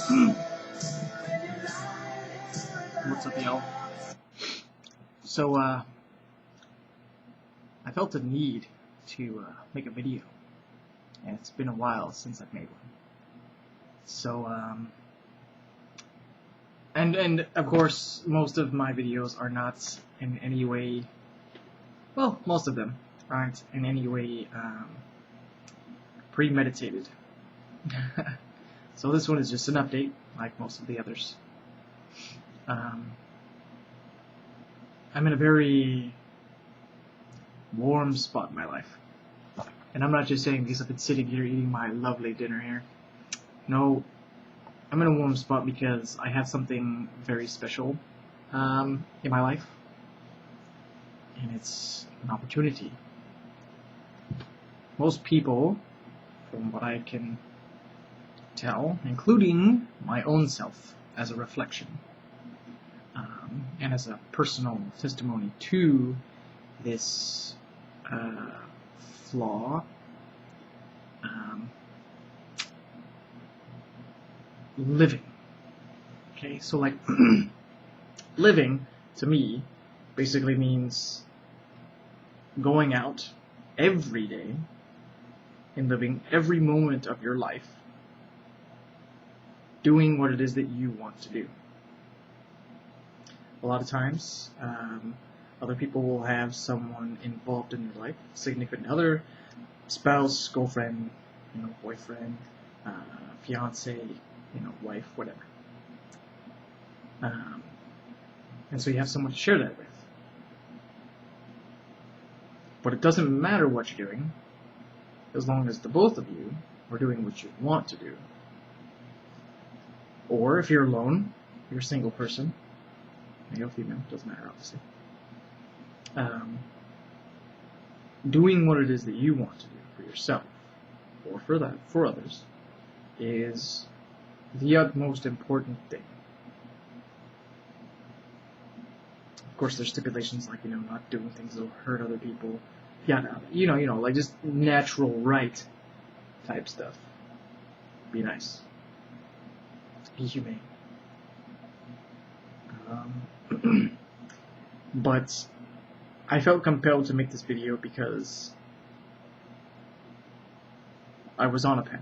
What's up, y'all? So, I felt a need to make a video, and it's been a while since I've made one. So, and of course, most of my videos are not in any way, well, most of them aren't in any way premeditated. So this one is just an update, like most of the others. I'm in a very warm spot in my life. And I'm not just saying because I've been sitting here eating my lovely dinner here. No, I'm in a warm spot because I have something very special in my life. And it's an opportunity. Most people, from what I can tell, including my own self as a reflection, and as a personal testimony to this flaw, living. Okay, so like living to me basically means going out every day and living every moment of your life doing what it is that you want to do. A lot of times, other people will have someone involved in their life, significant other, spouse, girlfriend, boyfriend, fiance, wife, whatever. And so you have someone to share that with. But it doesn't matter what you're doing, as long as the both of you are doing what you want to do. Or if you're alone, you're a single person, male, female, doesn't matter, obviously. Doing what it is that you want to do for yourself, or for others, is the utmost important thing. Of course, there's stipulations like, not doing things that will hurt other people, yada, like just natural right type stuff. Be nice. Be humane. But I felt compelled to make this video because I was on a path.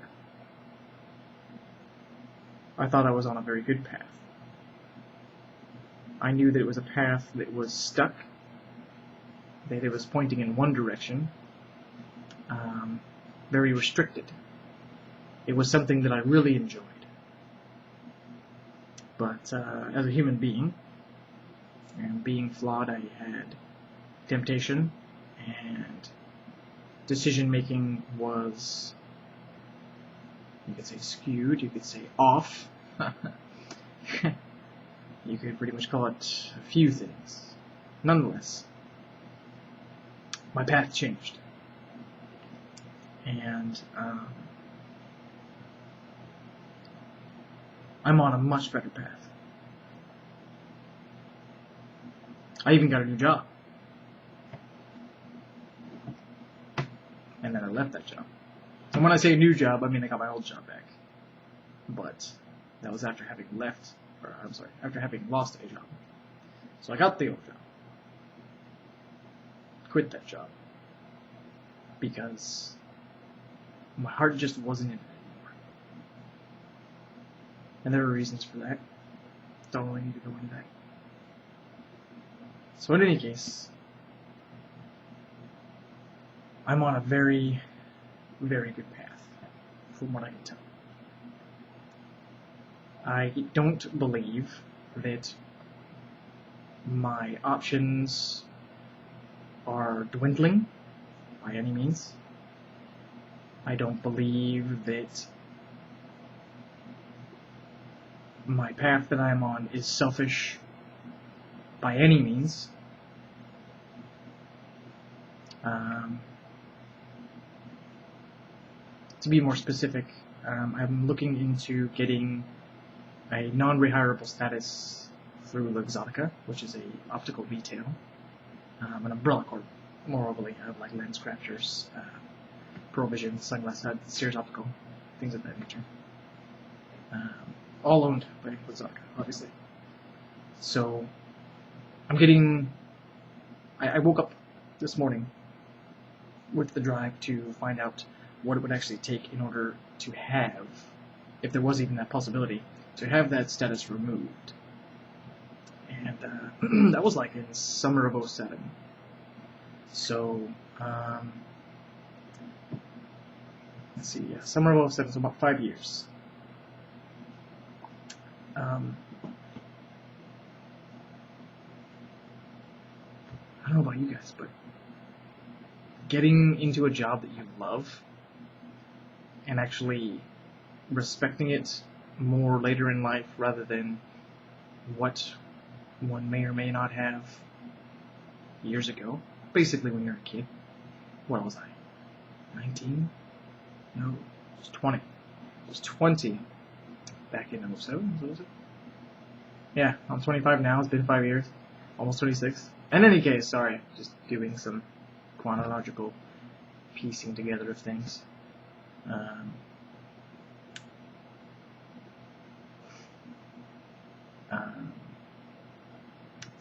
I thought I was on a very good path. I knew that it was a path that was stuck, that it was pointing in one direction, very restricted. It was something that I really enjoyed. But as a human being, and being flawed, I had temptation, and decision-making was, you could say skewed, you could say off. You could pretty much call it a few things. Nonetheless, my path changed. And I'm on a much better path. I even got a new job. And then I left that job. And when I say new job, I mean I got my old job back. But that was after having after having lost a job. So I got the old job. Quit that job. Because my heart just wasn't in it anymore. And there were reasons for that. Don't really need to go into that. So in any case, I'm on a very, very good path, from what I can tell. I don't believe that my options are dwindling by any means. I don't believe that my path that I'm on is selfish by any means. To be more specific, I'm looking into getting a non-rehirable status through Luxottica, which is a optical retail, an umbrella corp. More overly, like lens crafters, Pro Vision, Sunglass Hut, Sears Optical, things of that nature. all owned by Skattosans, obviously. So I woke up this morning with the drive to find out what it would actually take in order to have, if there was even that possibility, to have that status removed. And that was like in summer of '07. So, let's see, yeah, summer of '07, so about 5 years. I don't know about you guys, but getting into a job that you love and actually respecting it more later in life rather than what one may or may not have years ago. Basically, when you're a kid. What was I? 19? No, I was 20. I was 20 back in '07. Was it? Yeah, I'm 25 now. It's been 5 years. Almost 26. In any case, sorry, just doing some chronological piecing together of things.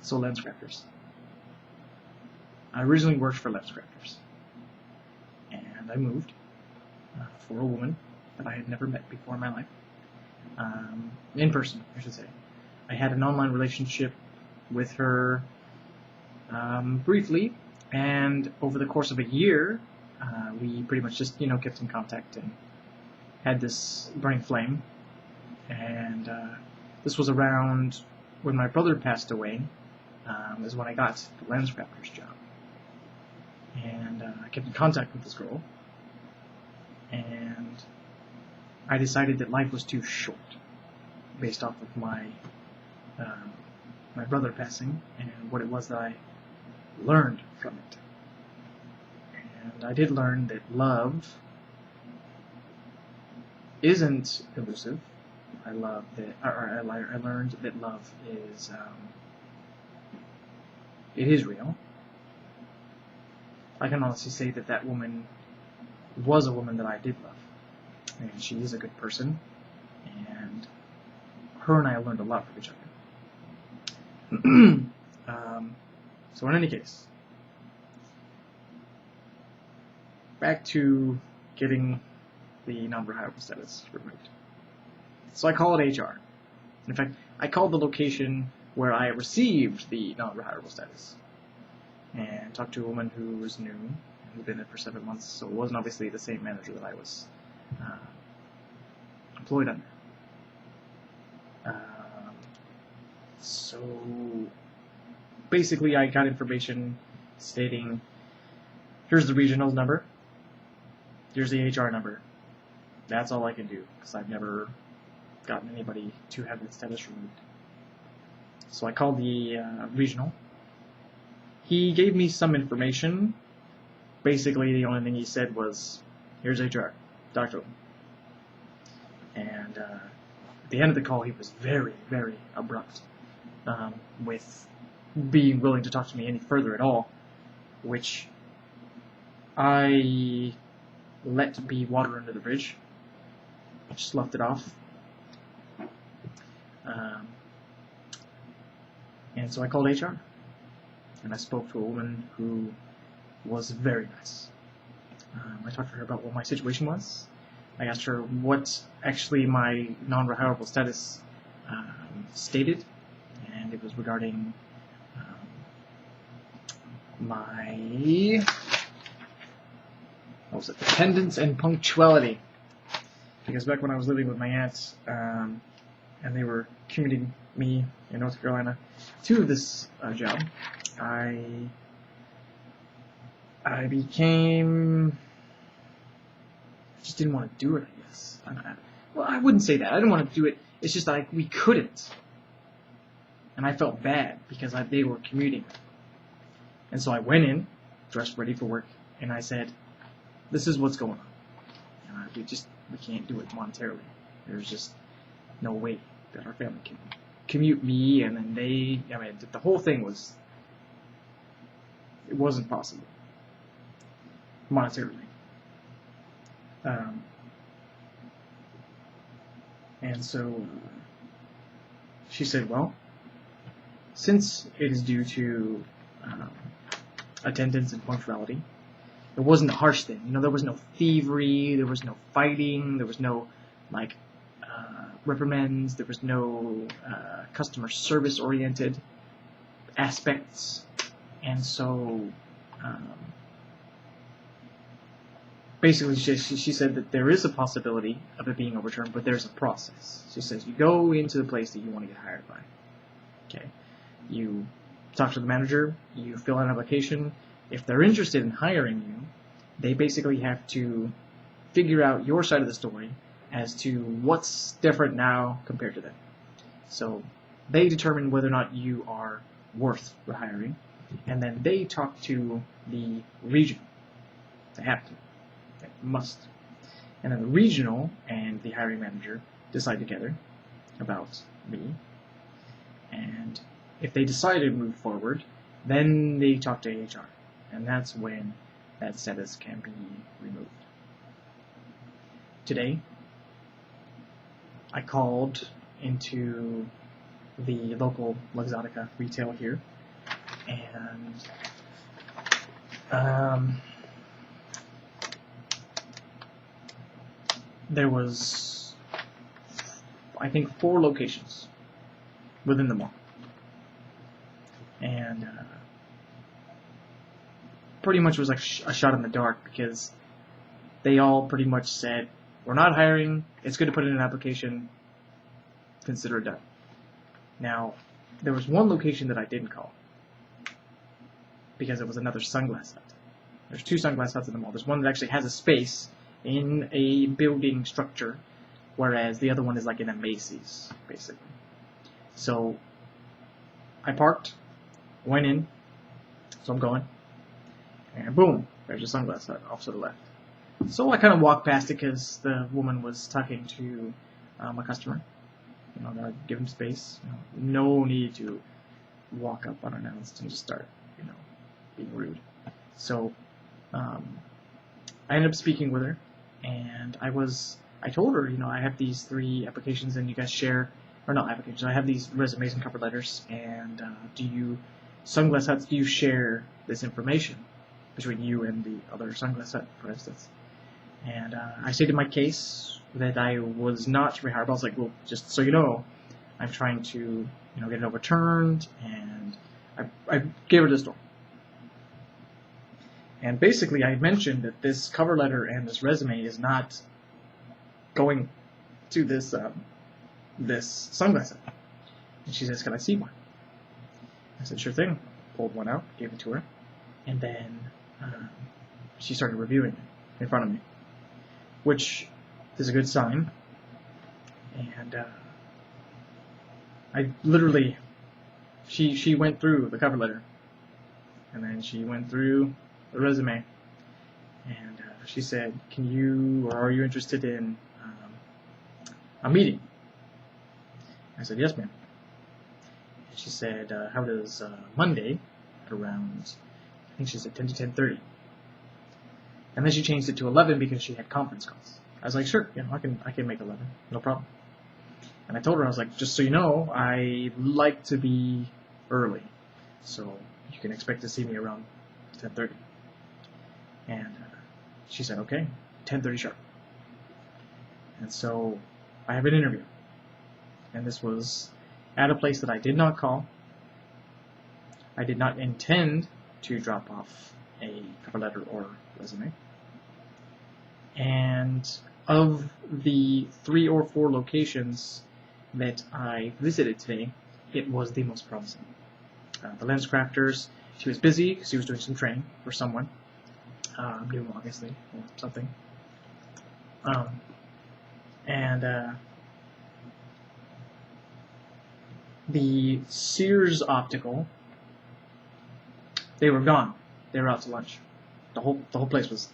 So LensCrafters. I originally worked for LensCrafters, and I moved for a woman that I had never met before in my life, in person, I should say. I had an online relationship with her briefly, and over the course of a year, we pretty much just kept in contact and had this burning flame. And this was around when my brother passed away, is when I got the LensCrafters job. And I kept in contact with this girl, and I decided that life was too short, based off of my brother passing and what it was that I learned from it. And I did learn that love isn't elusive. I learned that love is it is real. I can honestly say that that woman was a woman that I did love, and she is a good person, and her and I learned a lot from each other. So in any case, back to getting the non-rehireable status removed. So I call it HR. In fact, I called the location where I received the non-rehireable status and talked to a woman who was new and who'd been there for 7 months, so it wasn't obviously the same manager that I was employed under. So basically I got information stating, here's the regional number, here's the HR number. That's all I can do, because I've never gotten anybody to have that status removed. So I called the regional. He gave me some information. Basically, the only thing he said was, here's HR, talk to him. And at the end of the call, he was very, very abrupt with being willing to talk to me any further at all, which I let be water under the bridge. I just left it off. And so I called HR, and I spoke to a woman who was very nice. I talked to her about what my situation was. I asked her what actually my non-rehireable status stated, and it was regarding my attendance and punctuality. Because back when I was living with my aunt, and they were commuting me in North Carolina to this job, I just didn't want to do it, I guess. Well, I wouldn't say that. I didn't want to do it. It's just that we couldn't. And I felt bad because they were commuting. And so I went in, dressed ready for work, and I said, this is what's going on. We can't do it monetarily. There's just no way that our family can commute me, and then the whole thing it wasn't possible monetarily. And so she said, well, since it is due to attendance and punctuality, it wasn't a harsh thing. There was no thievery, there was no fighting, there was no reprimands, there was no customer service oriented aspects, and so basically she said that there is a possibility of it being overturned, but there's a process. She says you go into the place that you want to get hired by. Okay, you talk to the manager, you fill out an application. If they're interested in hiring you, they basically have to figure out your side of the story as to what's different now compared to then. So they determine whether or not you are worth the hiring, and then they talk to the regional. They have to. They must. And then the regional and the hiring manager decide together about me. And if they decide to move forward, then they talk to HR. And that's when that status can be removed. Today, I called into the local Luxottica retail here, and there was, I think, 4 locations within the mall. And pretty much was like a shot in the dark, because they all pretty much said, we're not hiring, it's good to put in an application, consider it done. Now, there was one location that I didn't call, because it was another sunglass hut. There's 2 sunglass huts in the mall. There's one that actually has a space in a building structure, whereas the other one is like in a Macy's, basically. So, I parked, went in, so I'm going, and boom, there's a sunglass hut off to the left. So I kind of walked past it because the woman was talking to a customer. I give him space. No need to walk up unannounced and just start, being rude. So I ended up speaking with her, and I told her, I have these 3 applications, and you guys share, or not applications, I have these resumes and cover letters, and Sunglass Huts, do you share this information between you and the other Sunglass Hut, for instance? And I stated my case that I was not rehired. I was like, well, just so you know, I'm trying to, get it overturned, and I gave her this story. And basically, I mentioned that this cover letter and this resume is not going to this this sunglass hut. And she says, can I see one? I said, sure thing. Pulled one out, gave it to her, and then she started reviewing it in front of me, which is a good sign. And I literally, she went through the cover letter, and then she went through the resume, and she said, are you interested in a meeting? I said, yes, ma'am. And she said, how does Monday at around, I think she said 10 to 10:30. And then she changed it to 11 because she had conference calls. I was like, sure, I can make 11, no problem. And I told her, I was like, just so you know, I like to be early, so you can expect to see me around 10:30. And she said, okay, 10:30 sharp. And so I have an interview. And this was at a place that I did not call. I did not intend to drop off a cover letter or resume. And of the 3 or 4 locations that I visited today, it was the most promising. The lens crafters, she was busy because she was doing some training for someone, new obviously, or something. The Sears Optical, they were gone. They were out to lunch. The whole place was,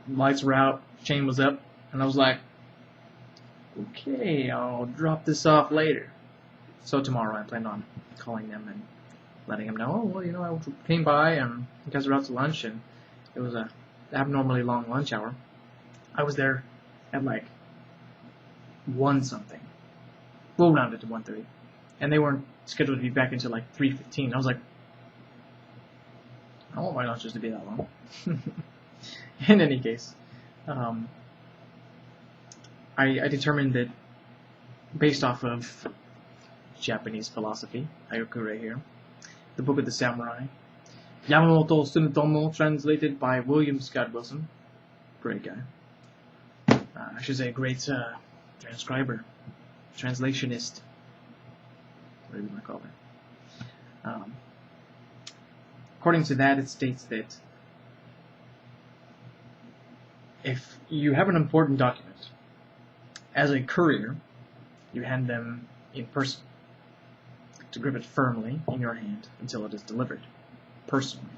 lights were out, chain was up, and I was like, okay, I'll drop this off later. So tomorrow I plan on calling them and letting them know, oh, well, I came by and you guys were out to lunch, and it was a abnormally long lunch hour. I was there at like 1 something. We'll round it to 1:30. and they weren't scheduled to be back until like 3:15. I was like, I want my lunches to be that long. In any case, I determined that based off of Japanese philosophy, Hayoku right here, the Book of the Samurai, Yamamoto Tsunotomo, translated by William Scott Wilson, great guy. I should say great transcriber, translationist, whatever you want to call it. According to that, it states that if you have an important document, as a courier, you hand them in person, to grip it firmly in your hand until it is delivered, personally.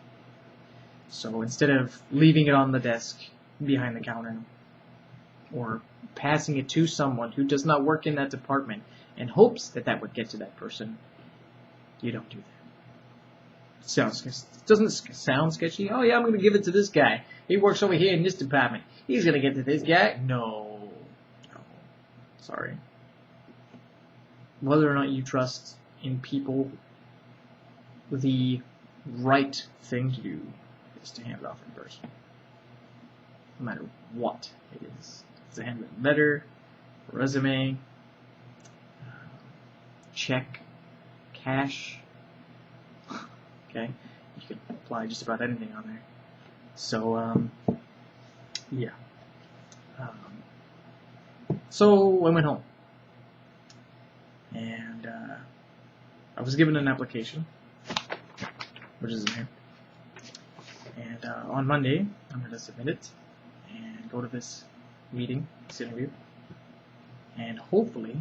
So instead of leaving it on the desk behind the counter, or passing it to someone who does not work in that department in hopes that that would get to that person, you don't do that. Doesn't it sound sketchy? Oh yeah, I'm going to give it to this guy. He works over here in this department. He's going to get to this guy. No. Sorry. Whether or not you trust in people, the right thing to do is to hand it off in person. No matter what it is. It's a handwritten letter, resume, check, cash. Okay? You can apply just about anything on there. So, yeah. So I went home. And I was given an application, which is in here. And on Monday, I'm going to submit it and go to this meeting, this interview. And hopefully,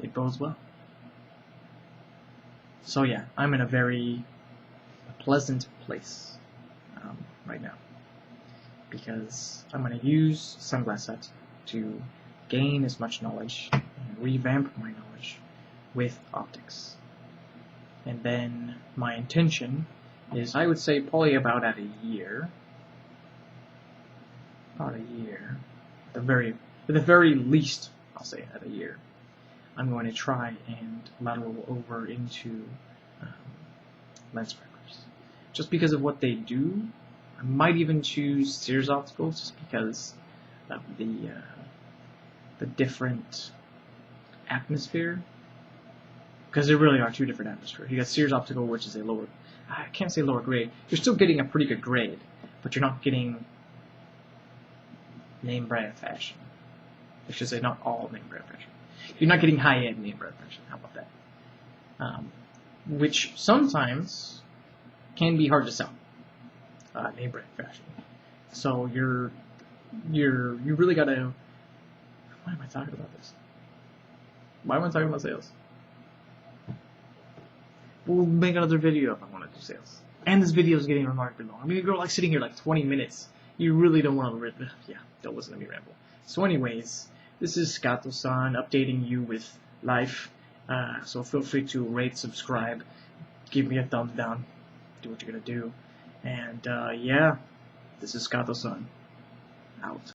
it goes well. So yeah, I'm in a very pleasant place right now, because I'm going to use Sunglass Hut to gain as much knowledge and revamp my knowledge with optics. And then my intention is, I would say, probably about at a year. About a year. At the very least, I'll say at a year. I'm going to try and lateral over into lens fibers. Just because of what they do, I might even choose Sears opticals just because of the different atmosphere. Because there really are two different atmospheres. You got Sears optical, which is a lower, I can't say lower grade. You're still getting a pretty good grade, but you're not getting name brand fashion. I should say not all name brand fashion. You're not getting high-end name brand fashion. How about that? Which sometimes can be hard to sell. Name brand fashion. So you really gotta. Why am I talking about this? Why am I talking about sales? We'll make another video if I want to do sales. And this video is getting remarkably long. I mean, you're like sitting here like 20 minutes. You really don't want to. Yeah, don't listen to me ramble. So, anyways, this is Skattosan updating you with life. So feel free to rate, subscribe, give me a thumbs down, do what you're gonna do. And yeah, this is Skattosan out.